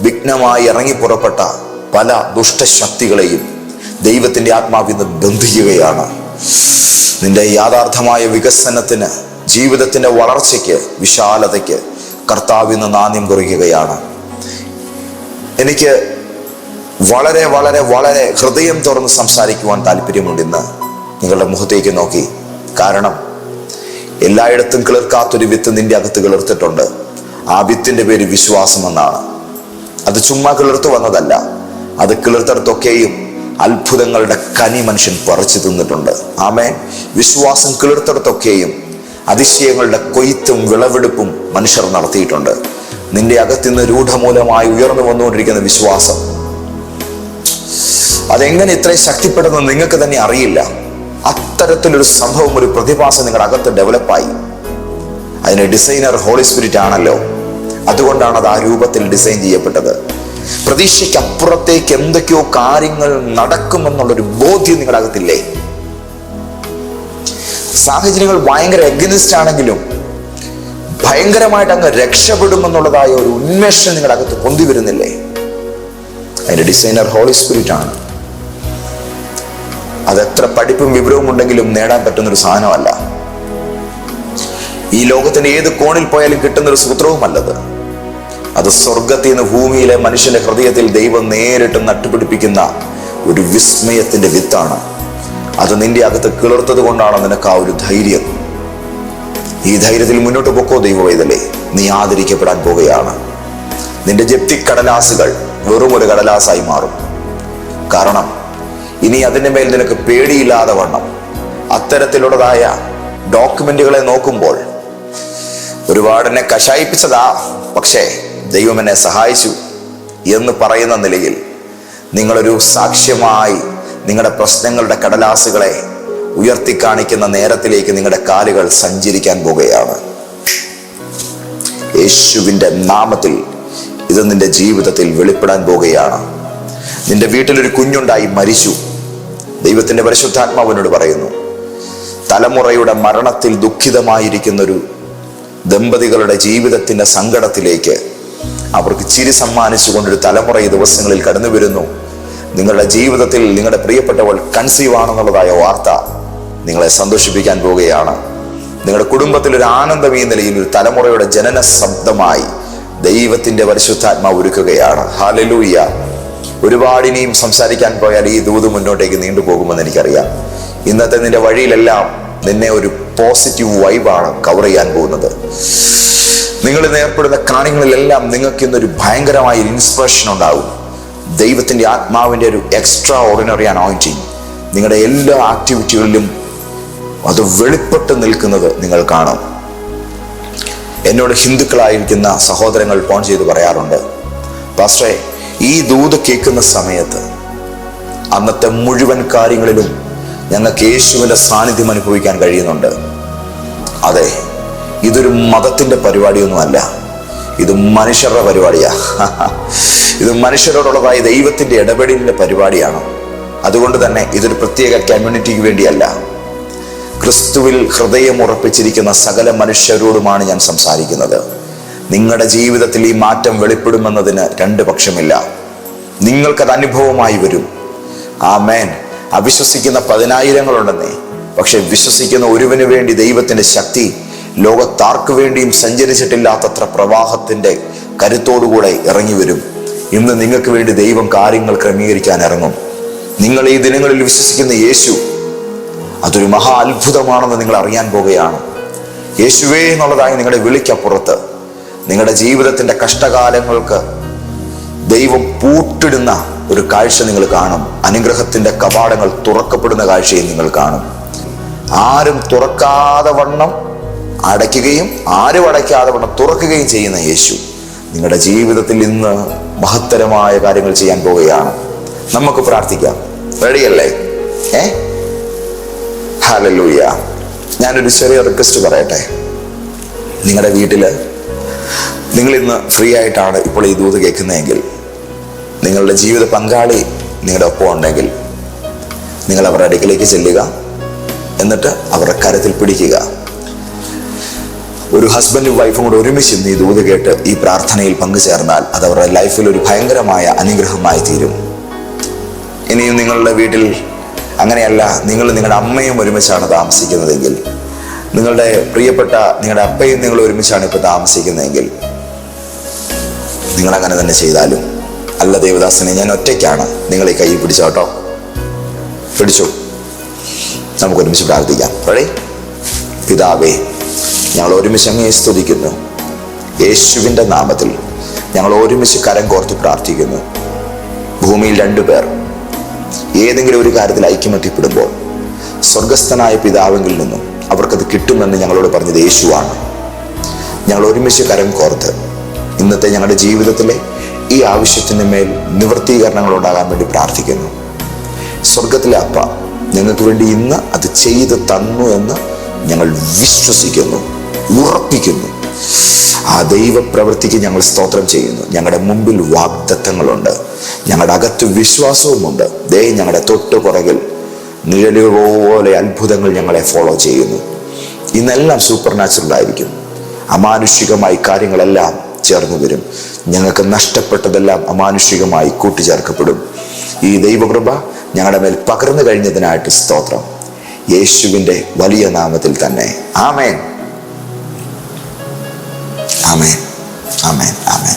വിഘ്നമായി ഇറങ്ങി പുറപ്പെട്ട പല ദുഷ്ടശക്തികളെയും ദൈവത്തിന്റെ ആത്മാവിൽ നിന്ന് ബന്ധിക്കുകയാണ്. നിന്റെ യാഥാർത്ഥമായ വികസനത്തിന്, ജീവിതത്തിന്റെ വളർച്ചയ്ക്ക്, വിശാലതയ്ക്ക് കർത്താവിൽ നിന്ന് നാന്യം കുറിക്കുകയാണ്. എനിക്ക് വളരെ വളരെ വളരെ ഹൃദയം തുറന്ന് സംസാരിക്കുവാൻ താല്പര്യമുണ്ട് ഇന്ന് നിങ്ങളുടെ മുഖത്തേക്ക് നോക്കി. കാരണം എല്ലായിടത്തും കിളിർക്കാത്തൊരു വിത്ത് നിന്റെ അകത്ത് കിളിർത്തിട്ടുണ്ട്. ആ വിത്തിന്റെ പേര് വിശ്വാസം എന്നാണ്. അത് ചുമ്മാ കിളിർത്തു വന്നതല്ല. അത് കിളിർത്തടത്തൊക്കെയും അത്ഭുതങ്ങളുടെ കനി മനുഷ്യൻ പറിച്ചു തിന്നിട്ടുണ്ട്. ആമേൻ. വിശ്വാസം കിളിർത്തടത്തൊക്കെയും അതിശയങ്ങളുടെ കൊയ്ത്തും വിളവെടുപ്പും മനുഷ്യർ നടത്തിയിട്ടുണ്ട്. നിന്റെ അകത്തുനിന്ന് രൂഢമൂലമായി ഉയർന്നു വന്നുകൊണ്ടിരിക്കുന്ന വിശ്വാസം അതെങ്ങനെ ഇത്രയും ശക്തിപ്പെടുന്നത് നിങ്ങൾക്ക് തന്നെ അറിയില്ല. അത്തരത്തിലൊരു സംഭവം, ഒരു പ്രതിഭാസം നിങ്ങളുടെ അകത്ത് ഡെവലപ്പായി. അതിന് ഡിസൈനർ ഹോളി സ്പിരിറ്റ് ആണല്ലോ. അതുകൊണ്ടാണ് അത് ആ രൂപത്തിൽ ഡിസൈൻ ചെയ്യപ്പെട്ടത്. പ്രതീക്ഷയ്ക്ക് അപ്പുറത്തേക്ക് എന്തൊക്കെയോ കാര്യങ്ങൾ നടക്കുമെന്നുള്ളൊരു ബോധ്യം നിങ്ങളുടെ അകത്തില്ലേ? സാഹചര്യങ്ങൾ ഭയങ്കര എഗനിസ്റ്റ് ആണെങ്കിലും ഭയങ്കരമായിട്ട് അങ്ങ് രക്ഷപ്പെടുമെന്നുള്ളതായ ഒരു ഉന്മേഷം നിങ്ങളുടെ അകത്ത് പൊന്തി വരുന്നില്ലേ? അതിന്റെ ഡിസൈനർ ഹോളി സ്പിരിറ്റ് ആണ്. അതെത്ര പഠിപ്പും വിവരവും ഉണ്ടെങ്കിലും നേടാൻ പറ്റുന്നൊരു സാധനമല്ല. ഈ ലോകത്തിന്റെ ഏത് കോണിൽ പോയാലും കിട്ടുന്നൊരു സൂത്രവുമല്ലത്. അത് സ്വർഗത്തിൽ നിന്ന് ഭൂമിയിലെ മനുഷ്യന്റെ ഹൃദയത്തിൽ ദൈവം നേരിട്ട് നട്ടുപിടിപ്പിക്കുന്ന ഒരു വിസ്മയത്തിന്റെ വിത്താണ്. അത് നിന്റെ അകത്ത് കിളിർത്തത് കൊണ്ടാണ് നിനക്ക് ആ ഒരു ധൈര്യം. ഈ ധൈര്യത്തിൽ മുന്നോട്ട് പൊക്കോ ദൈവവേദലേ. നീ ആദരിക്കപ്പെടാൻ പോവുകയാണ്. നിന്റെ ജപ്തി കടലാസുകൾ വെറും ഒരു കടലാസായി മാറും. കാരണം ഇനി അതിന്റെ മേൽ നിനക്ക് പേടിയില്ലാതെ വണ്ണം അത്തരത്തിലുള്ളതായ ഡോക്യുമെന്റുകളെ നോക്കുമ്പോൾ ഒരുപാട് എന്നെ കഷായിപ്പിച്ചതാ, പക്ഷേ ദൈവം എന്നെ സഹായിച്ചു എന്ന് പറയുന്ന നിലയിൽ നിങ്ങളൊരു സാക്ഷ്യമായി നിങ്ങളുടെ പ്രശ്നങ്ങളുടെ കടലാസുകളെ ഉയർത്തി കാണിക്കുന്ന നേരത്തിലേക്ക് നിങ്ങളുടെ കാലുകൾ സഞ്ചരിക്കാൻ പോകുകയാണ്. യേശുവിന്റെ നാമത്തിൽ ഇത് നിന്റെ ജീവിതത്തിൽ വെളിപ്പെടാൻ പോകുകയാണ്. നിന്റെ വീട്ടിലൊരു കുഞ്ഞുണ്ടായി മരിച്ചു. ദൈവത്തിന്റെ പരിശുദ്ധാത്മാവിനോട് പറയുന്നു, തലമുറയുടെ മരണത്തിൽ ദുഃഖിതമായിരിക്കുന്നൊരു ദമ്പതികളുടെ ജീവിതത്തിന്റെ സങ്കടത്തിലേക്ക് അവർക്ക് ചിരി സമ്മാനിച്ചുകൊണ്ടൊരു തലമുറ ഈ ദിവസങ്ങളിൽ കടന്നു വരുന്നു. നിങ്ങളുടെ ജീവിതത്തിൽ നിങ്ങളുടെ പ്രിയപ്പെട്ടവൾ കൺസീവ് ആണെന്നുള്ളതായ വാർത്ത നിങ്ങളെ സന്തോഷിപ്പിക്കാൻ പോവുകയാണ്. നിങ്ങളുടെ കുടുംബത്തിൽ ഒരു ആനന്ദം ഈ നിലയിൽ ഒരു തലമുറയുടെ ജനന ശബ്ദമായി ദൈവത്തിന്റെ പരിശുദ്ധാത്മാവ് ഒരുക്കുകയാണ്. ഹല്ലേലൂയ. ഒരുപാട് ഇനിയും സംസാരിക്കാൻ പോയാൽ ഈ ദൂത് മുന്നോട്ടേക്ക് നീണ്ടുപോകുമെന്ന് എനിക്കറിയാം. ഇന്നത്തെ നിന്റെ വഴിയിലെല്ലാം നിന്നെ ഒരു പോസിറ്റീവ് വൈബാണ് കവർ ചെയ്യാൻ പോകുന്നത്. നിങ്ങൾ ഇന്ന് ഏർപ്പെടുന്ന കാര്യങ്ങളിലെല്ലാം നിങ്ങൾക്ക് ഇന്നൊരു ഭയങ്കരമായ ഇൻസ്പിറേഷൻ ഉണ്ടാകും. ദൈവത്തിന്റെ ആത്മാവിന്റെ ഒരു എക്സ്ട്രാ ഓർഡിനറി അനോയിന്റിങ് നിങ്ങളുടെ എല്ലാ ആക്ടിവിറ്റികളിലും അത് വെളിപ്പെട്ട് നിൽക്കുന്നത് നിങ്ങൾ കാണും. എന്നോട് ഹിന്ദുക്കളായിരിക്കുന്ന സഹോദരങ്ങൾ ഫോൺ ചെയ്ത് പറയാറുണ്ട്, പാസ്റ്ററെ ഈ ദൂത് കേൾക്കുന്ന സമയത്ത് അന്നത്തെ മുഴുവൻ കാര്യങ്ങളിലും ഞങ്ങൾക്ക് യേശുവിന്റെ സാന്നിധ്യം അനുഭവിക്കാൻ കഴിയുന്നുണ്ട്. അതെ, ഇതൊരു മതത്തിന്റെ പരിപാടിയൊന്നുമല്ല, ഇത് മനുഷ്യരുടെ പരിപാടിയാ. ഇത് മനുഷ്യരോടുള്ളതായ ദൈവത്തിന്റെ ഇടപെടലിന്റെ പരിപാടിയാണ്. അതുകൊണ്ട് തന്നെ ഇതൊരു പ്രത്യേക കമ്മ്യൂണിറ്റിക്ക് വേണ്ടിയല്ല. ക്രിസ്തുവിൽ ഹൃദയം ഉറപ്പിച്ചിരിക്കുന്ന സകല മനുഷ്യരോടുമാണ് ഞാൻ സംസാരിക്കുന്നത്. നിങ്ങളുടെ ജീവിതത്തിൽ ഈ മാറ്റം വെളിപ്പെടുമെന്നതിന് രണ്ട് പക്ഷമില്ല. നിങ്ങൾക്കത് അനുഭവമായി വരും. ആമേൻ. അവിശ്വസിക്കുന്ന 10,000 പക്ഷെ വിശ്വസിക്കുന്ന ഒരുവന് വേണ്ടി ദൈവത്തിന്റെ ശക്തി ലോകത്താർക്കു വേണ്ടിയും സഞ്ചരിച്ചിട്ടില്ലാത്തത്ര പ്രവാഹത്തിന്റെ കരുത്തോടുകൂടെ ഇറങ്ങി വരും. ഇന്ന് നിങ്ങൾക്ക് വേണ്ടി ദൈവം കാര്യങ്ങൾ ക്രമീകരിക്കാൻ ഇറങ്ങും. നിങ്ങൾ ഈ ദിനങ്ങളിൽ വിശ്വസിക്കുന്ന യേശു അതൊരു മഹാ അത്ഭുതമാണെന്ന് നിങ്ങൾ അറിയാൻ പോകുകയാണ്. യേശുവേ എന്നുള്ളതായി നിങ്ങളുടെ വിളിക്കപ്പുറത്ത് നിങ്ങളുടെ ജീവിതത്തിന്റെ കഷ്ടകാലങ്ങൾക്ക് ദൈവം പൂട്ടിടുന്ന ഒരു കാഴ്ച നിങ്ങൾ കാണും. അനുഗ്രഹത്തിന്റെ കവാടങ്ങൾ തുറക്കപ്പെടുന്ന കാഴ്ചയും നിങ്ങൾ കാണും. ആരും തുറക്കാതെ വണ്ണം അടയ്ക്കുകയും ആരും അടയ്ക്കാതെ വണ്ണം തുറക്കുകയും ചെയ്യുന്ന യേശു നിങ്ങളുടെ ജീവിതത്തിൽ ഇന്ന് മഹത്തരമായ കാര്യങ്ങൾ ചെയ്യാൻ പോവുകയാണ്. നമുക്ക് പ്രാർത്ഥിക്കാം. റെഡിയല്ലേ? ഹല്ലേലൂയ. ഞാനൊരു ചെറിയ റിക്വസ്റ്റ് പറയട്ടെ. നിങ്ങളുടെ വീട്ടില് നിങ്ങൾ ഇന്ന് ഫ്രീ ആയിട്ടാണ് ഇപ്പോൾ ഈ ദൂത് കേൾക്കുന്നതെങ്കിൽ, നിങ്ങളുടെ ജീവിത പങ്കാളി നിങ്ങളുടെ ഒപ്പം ഉണ്ടെങ്കിൽ നിങ്ങൾ അവരുടെ അടുക്കിലേക്ക് ചെല്ലുക. എന്നിട്ട് അവരുടെ കരത്തിൽ പിടിക്കുക. ഒരു ഹസ്ബൻഡും വൈഫും കൂടെ ഒരുമിച്ച് ഈ ദൂത് കേട്ട് ഈ പ്രാർത്ഥനയിൽ പങ്കുചേർന്നാൽ അത് അവരുടെ ലൈഫിൽ ഒരു ഭയങ്കരമായ അനുഗ്രഹമായി തീരും. ഇനിയും നിങ്ങളുടെ വീട്ടിൽ അങ്ങനെയല്ല, നിങ്ങൾ നിങ്ങളുടെ അമ്മയും ഒരുമിച്ചാണ് താമസിക്കുന്നതെങ്കിൽ, നിങ്ങളുടെ പ്രിയപ്പെട്ട നിങ്ങളുടെ അപ്പയും നിങ്ങൾ ഒരുമിച്ചാണ് ഇപ്പോൾ താമസിക്കുന്നതെങ്കിൽ, നിങ്ങൾ അങ്ങനെ തന്നെ ചെയ്താലും. അല്ല ദേവദാസനെ, ഞാൻ ഒറ്റയ്ക്കാണ്, നിങ്ങൾ ഈ കൈ പിടിച്ചോട്ടോ, പിടിച്ചു. നമുക്ക് ഒരുമിച്ച് പ്രാർത്ഥിക്കാം. റെഡി? പിതാവേ, ഞങ്ങൾ ഒരുമിച്ച് അങ്ങയെ സ്തുതിക്കുന്നു. യേശുവിൻ്റെ നാമത്തിൽ ഞങ്ങൾ ഒരുമിച്ച് കരം കോർത്ത് പ്രാർത്ഥിക്കുന്നു. ഭൂമിയിൽ 2 പേർ ഏതെങ്കിലും ഒരു കാര്യത്തിൽ ഐക്യമത്യപ്പെടുമ്പോൾ സ്വർഗസ്ഥനായ പിതാവെങ്കിൽ നിന്നും അവർക്കത് കിട്ടുമെന്ന് ഞങ്ങളോട് പറഞ്ഞത് യേശുവാണ്. ഞങ്ങൾ ഒരുമിച്ച് കരം കോർത്ത് ഇന്നത്തെ ഞങ്ങളുടെ ജീവിതത്തിലെ ഈ ആവശ്യത്തിന് മേൽ നിവൃത്തീകരണങ്ങൾ ഉണ്ടാകാൻ വേണ്ടി പ്രാർത്ഥിക്കുന്നു. സ്വർഗത്തിലെ അപ്പ ഞങ്ങൾക്ക് വേണ്ടി ഇന്ന് അത് ചെയ്ത് തന്നു എന്ന് ഞങ്ങൾ വിശ്വസിക്കുന്നു, ഉറപ്പിക്കുന്നു. ആ ദൈവപ്രവൃത്തിക്ക് ഞങ്ങൾ സ്തോത്രം ചെയ്യുന്നു. ഞങ്ങളുടെ മുമ്പിൽ വാഗ്ദത്തങ്ങളുണ്ട്, ഞങ്ങളുടെ അകത്ത് വിശ്വാസവുമുണ്ട്. ഞങ്ങളുടെ തൊട്ടു പുറകിൽ നിഴലുപോലെ അത്ഭുതങ്ങൾ ഞങ്ങളെ ഫോളോ ചെയ്യുന്നു. ഇന്നെല്ലാം സൂപ്പർ നാച്ചുറൽ ആയിരിക്കും. അമാനുഷികമായി കാര്യങ്ങളെല്ലാം ചേർന്ന് വരും. ഞങ്ങൾക്ക് നഷ്ടപ്പെട്ടതെല്ലാം അമാനുഷികമായി കൂട്ടിച്ചേർക്കപ്പെടും. ഈ ദൈവകൃപ ഞങ്ങളുടെ മേൽ പകർന്നു കഴിഞ്ഞതിനായിട്ട് സ്തോത്രം. യേശുവിൻ്റെ വലിയ നാമത്തിൽ തന്നെ. ആമേൻ, ആമേൻ, ആമേൻ, ആമേൻ.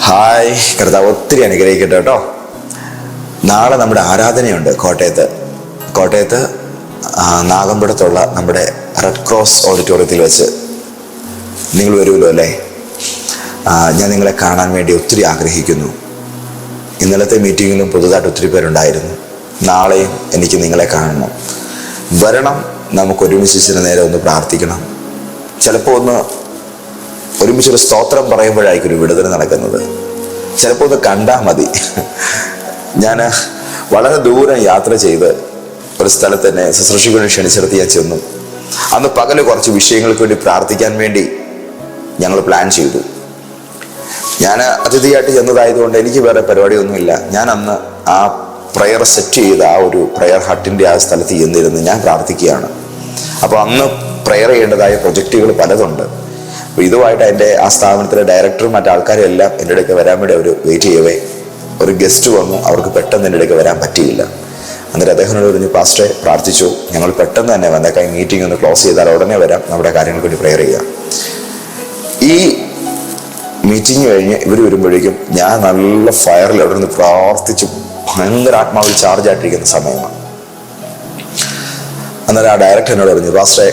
ഹായ്, കർത്താവ് ഒത്തിരി അനുഗ്രഹിക്കട്ടെ കേട്ടോ. നാളെ നമ്മുടെ ആരാധനയുണ്ട് കോട്ടയത്ത് നാഗമ്പടത്തുള്ള നമ്മുടെ റെഡ് ക്രോസ് ഓഡിറ്റോറിയത്തിൽ വെച്ച്. നിങ്ങൾ വരുമല്ലോ അല്ലേ? ഞാൻ നിങ്ങളെ കാണാൻ വേണ്ടി ഒത്തിരി ആഗ്രഹിക്കുന്നു. ഇന്നലത്തെ മീറ്റിങ്ങിലും പുതുതായിട്ട് ഒത്തിരി പേരുണ്ടായിരുന്നു. നാളെയും എനിക്ക് നിങ്ങളെ കാണണം. വരണം, നമുക്ക് ഒരുമിച്ച് ചില നേരം ഒന്ന് പ്രാർത്ഥിക്കണം. ചിലപ്പോൾ ഒന്ന് ഒരുമിച്ചൊരു സ്തോത്രം പറയുമ്പോഴായിരിക്കും ഒരു വിടുതൽ നടക്കുന്നത്. ചിലപ്പോൾ ഒന്ന് കണ്ടാൽ മതി. ഞാൻ വളരെ ദൂരം യാത്ര ചെയ്ത് ഒരു സ്ഥലത്ത് തന്നെ ശുശ്രൂഷയ്ക്ക് വേണ്ടി ക്ഷണിച്ചിടത്ത് ഞാൻ ചെന്നു. അന്ന് പകല് കുറച്ച് വിഷയങ്ങൾക്ക് വേണ്ടി പ്രാർത്ഥിക്കാൻ വേണ്ടി ഞങ്ങൾ പ്ലാൻ ചെയ്തു. ഞാൻ അതിഥിയായിട്ട് ചെന്നതായതുകൊണ്ട് എനിക്ക് വേറെ പരിപാടിയൊന്നുമില്ല. ഞാൻ അന്ന് ആ പ്രയർ സെറ്റ് ചെയ്ത് ആ ഒരു പ്രയർ ഹട്ടിൻ്റെ ആ സ്ഥലത്ത് ചെന്നിരുന്ന് ഞാൻ പ്രാർത്ഥിക്കുകയാണ്. അപ്പോൾ അന്ന് പ്രയർ ചെയ്യേണ്ടതായ പ്രൊജക്റ്റുകൾ പലതുണ്ട്. അപ്പോൾ ഇതുമായിട്ട് എൻ്റെ ആ സ്ഥാപനത്തിലെ ഡയറക്ടറും മറ്റാൾക്കാരും എല്ലാം എൻ്റെ ഇടയ്ക്ക് വരാൻ വേണ്ടി അവർ വെയിറ്റ് ചെയ്യവേ ഒരു ഗസ്റ്റ് വന്നു. അവർക്ക് പെട്ടെന്ന് എൻ്റെ ഇടയ്ക്ക് വരാൻ പറ്റിയില്ല. അന്നേരം അദ്ദേഹത്തിനോട് പറഞ്ഞു, പാസ്റ്ററെ പ്രാർത്ഥിച്ചു, ഞങ്ങൾ പെട്ടെന്ന് തന്നെ വന്നേക്കാം, ഈ മീറ്റിംഗ് ഒന്ന് ക്ലോസ് ചെയ്താൽ ഉടനെ വരാം, നമ്മുടെ കാര്യങ്ങൾക്ക് വേണ്ടി പ്രയർ ചെയ്യാം. ഈ മീറ്റിംഗ് കഴിഞ്ഞ് ഇവർ വരുമ്പോഴേക്കും ഞാൻ നല്ല ഫയറിൽ അവിടെ നിന്ന് പ്രാർത്ഥിച്ചു ഭയങ്കര ആത്മാവിൽ ചാർജായിട്ടിരിക്കുന്ന സമയമാണ്. അന്നേരം ആ ഡയറക്ടർ എന്നോട് പറഞ്ഞു, പാസ്റ്ററെ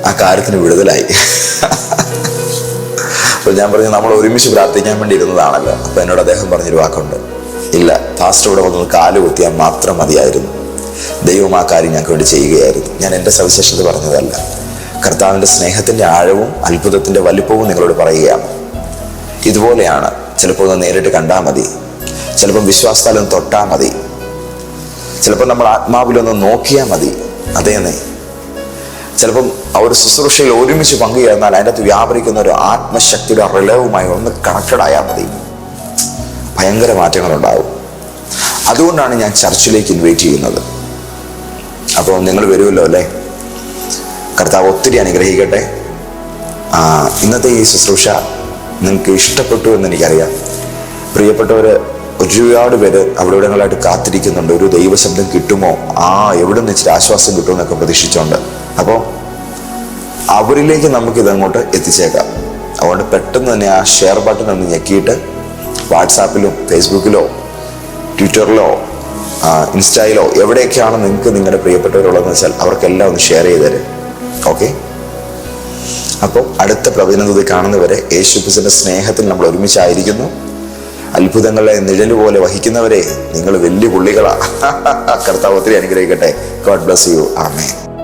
ആ കാര്യത്തിന് വിടുതലായി. അപ്പോൾ ഞാൻ പറഞ്ഞു, നമ്മൾ ഒരുമിച്ച് പ്രാർത്ഥിക്കാൻ വേണ്ടി ഇരുന്നതാണല്ലോ. അപ്പോൾ എന്നോട് അദ്ദേഹം പറഞ്ഞൊരു വാക്കുണ്ട്, ഇല്ല പാസ്റ്റർ ഇവിടെ വന്നത് കാല് കുത്തിയാൽ മാത്രം മതിയായിരുന്നു, ദൈവം ആ കാര്യം ഞങ്ങൾക്ക് വേണ്ടി ചെയ്യുകയായിരുന്നു. ഞാൻ എൻ്റെ സവിശേഷത പറഞ്ഞതല്ല, കർത്താവിൻ്റെ സ്നേഹത്തിൻ്റെ ആഴവും അത്ഭുതത്തിൻ്റെ വലിപ്പവും നിങ്ങളോട് പറയുകയാണ്. ഇതുപോലെയാണ്. ചിലപ്പോൾ ഒന്ന് നേരിട്ട് കണ്ടാൽ മതി, ചിലപ്പം വിശ്വാസത്താലൊന്ന് തൊട്ടാൽ മതി, ചിലപ്പോൾ നമ്മൾ ആത്മാവിലൊന്ന് നോക്കിയാൽ മതി. അതേന്നേ, ചിലപ്പം ആ ഒരു ശുശ്രൂഷയിൽ ഒരുമിച്ച് പങ്കുചേർന്നാൽ അതിൻ്റെ അകത്ത് വ്യാപരിക്കുന്ന ഒരു ആത്മശക്തിയുടെ റിലവുമായി ഒന്ന് കണക്റ്റഡ് ആയാൽ മതി, ഭയങ്കര മാറ്റങ്ങളുണ്ടാവും. അതുകൊണ്ടാണ് ഞാൻ ചർച്ചിലേക്ക് ഇൻവൈറ്റ് ചെയ്യുന്നത്. അപ്പോൾ നിങ്ങൾ വരുമല്ലോ അല്ലേ? കർത്താവ് ഒത്തിരി അനുഗ്രഹിക്കട്ടെ. ഇന്നത്തെ ഈ ശുശ്രൂഷ നിങ്ങൾക്ക് ഇഷ്ടപ്പെട്ടു എന്ന് എനിക്കറിയാം. പ്രിയപ്പെട്ടവർ ഒരുപാട് പേര് അവിടെ ഇവിടങ്ങളായിട്ട് കാത്തിരിക്കുന്നുണ്ട്. ഒരു ദൈവശബ്ദം കിട്ടുമോ, എവിടെ നിന്ന് ഇച്ചിരി ആശ്വാസം കിട്ടുമെന്നൊക്കെ പ്രതീക്ഷിച്ചുകൊണ്ട്. അപ്പോൾ അവരിലേക്ക് നമുക്ക് ഇതങ്ങോട്ട് എത്തിച്ചേക്കാം. അതുകൊണ്ട് പെട്ടെന്ന് തന്നെ ആ ഷെയർ ബട്ടൺ ഒന്ന് ഞെക്കിയിട്ട് വാട്സാപ്പിലും ഫേസ്ബുക്കിലോ ട്വിറ്ററിലോ ഇൻസ്റ്റയിലോ എവിടെയൊക്കെയാണ് നിങ്ങൾക്ക് നിങ്ങളുടെ പ്രിയപ്പെട്ടവരുള്ളതെന്ന് വെച്ചാൽ അവർക്കെല്ലാം ഒന്ന് ഷെയർ ചെയ്ത് തരും. ഓക്കെ. അപ്പോൾ അടുത്ത പ്രവചനത്തിൽ കാണുന്നവരെ യേശുക്രിസ്തുവിന്റെ സ്നേഹത്തിൽ നമ്മൾ ഒരുമിച്ചായിരിക്കുന്നു. അത്ഭുതങ്ങളെ നിഴല് പോലെ വഹിക്കുന്നവരെ നിങ്ങൾ വലിയ പുള്ളികളാ. കർത്താവ് ഒത്തിരി അനുഗ്രഹിക്കട്ടെ. God bless you. ആമേൻ.